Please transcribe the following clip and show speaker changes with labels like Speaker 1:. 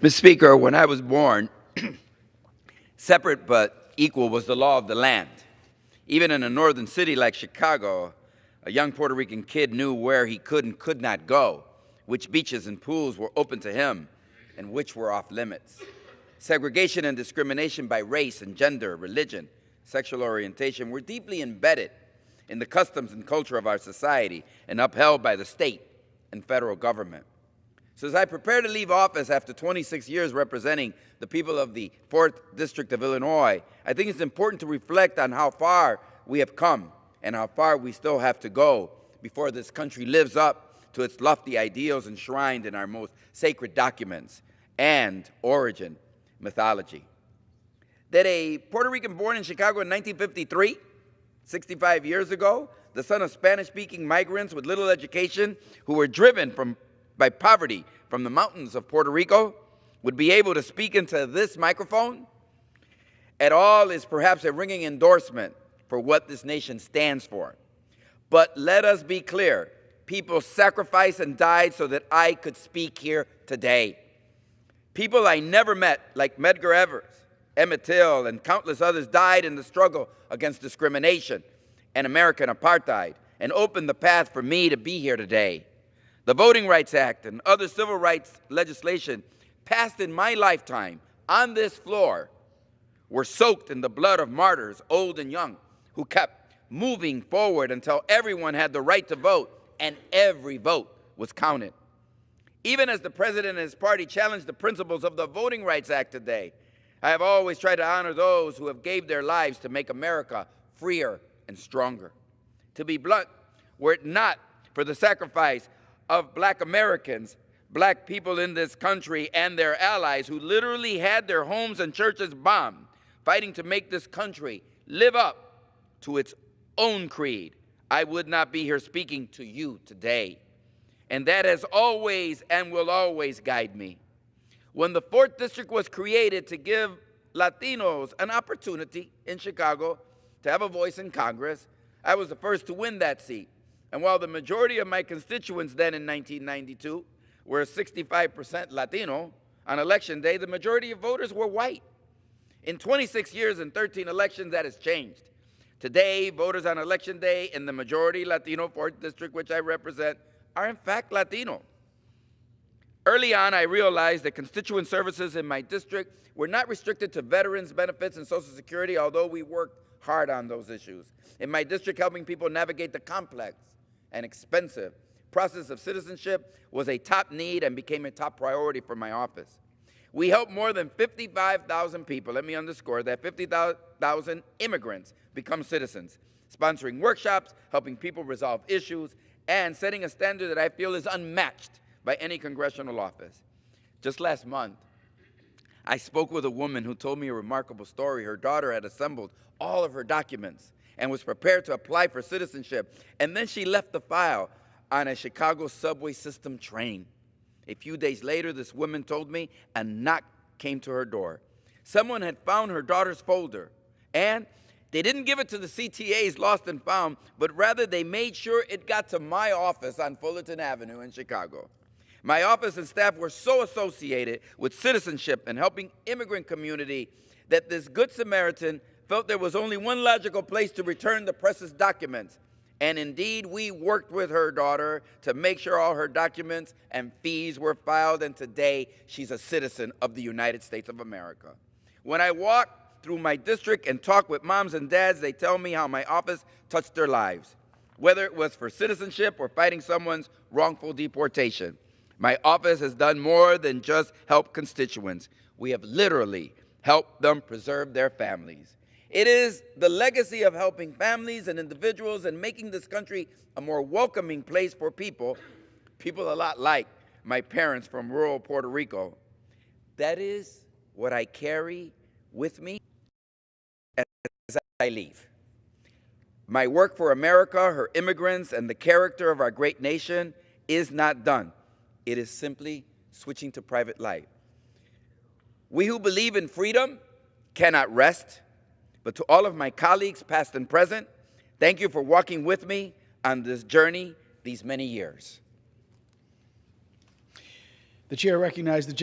Speaker 1: Mr. Speaker, when I was born, separate but equal was the law of the land. Even in a northern city like Chicago, a young Puerto Rican kid knew where he could and could not go, which beaches and pools were open to him, and which were off limits. Segregation and discrimination by race and gender, religion, sexual orientation were deeply embedded in the customs and culture of our society and upheld by the state and federal government. So as I prepare to leave office after 26 years representing the people of the 4th District of Illinois, I think it's important to reflect on how far we have come and how far we still have to go before this country lives up to its lofty ideals enshrined in our most sacred documents and origin mythology. That a Puerto Rican born in Chicago in 1953, 65 years ago, the son of Spanish-speaking migrants with little education who were driven by poverty from the mountains of Puerto Rico, would be able to speak into this microphone at all is perhaps a ringing endorsement for what this nation stands for. But let us be clear, people sacrificed and died so that I could speak here today. People I never met, like Medgar Evers, Emmett Till, and countless others died in the struggle against discrimination and American apartheid and opened the path for me to be here today. The Voting Rights Act and other civil rights legislation passed in my lifetime on this floor were soaked in the blood of martyrs, old and young, who kept moving forward until everyone had the right to vote and every vote was counted. Even as the President and his party challenged the principles of the Voting Rights Act today, I have always tried to honor those who have gave their lives to make America freer and stronger. To be blunt, were it not for the sacrifice of Black Americans, Black people in this country and their allies who literally had their homes and churches bombed, fighting to make this country live up to its own creed, I would not be here speaking to you today. And that has always and will always guide me. When the 4th District was created to give Latinos an opportunity in Chicago to have a voice in Congress, I was the first to win that seat. And while the majority of my constituents then in 1992 were 65% Latino, on election day, the majority of voters were white. In 26 years and 13 elections, that has changed. Today, voters on election day in the majority Latino 4th District, which I represent, are in fact Latino. Early on, I realized that constituent services in my district were not restricted to veterans benefits and Social Security, although we worked hard on those issues. In my district, helping people navigate the complex and expensive process of citizenship was a top need and became a top priority for my office. We helped more than 55,000 people, let me underscore that, 50,000 immigrants become citizens, sponsoring workshops, helping people resolve issues, and setting a standard that I feel is unmatched by any congressional office. Just last month, I spoke with a woman who told me a remarkable story. Her daughter had assembled all of her documents and was prepared to apply for citizenship, and then she left the file on a Chicago subway system train. A few days later, this woman told me a knock came to her door. Someone had found her daughter's folder, and they didn't give it to the CTA's Lost and Found, but rather they made sure it got to my office on Fullerton Avenue in Chicago. My office and staff were so associated with citizenship and helping immigrant community that this Good Samaritan felt there was only one logical place to return the precious documents. And indeed, we worked with her daughter to make sure all her documents and fees were filed, and today she's a citizen of the United States of America. When I walk through my district and talk with moms and dads, they tell me how my office touched their lives, whether it was for citizenship or fighting someone's wrongful deportation. My office has done more than just help constituents. We have literally helped them preserve their families. It is the legacy of helping families and individuals and making this country a more welcoming place for people a lot like my parents from rural Puerto Rico. That is what I carry with me as I leave. My work for America, her immigrants, and the character of our great nation is not done. It is simply switching to private life. We who believe in freedom cannot rest. But to all of my colleagues, past and present, thank you for walking with me on this journey these many years.
Speaker 2: The chair recognizes the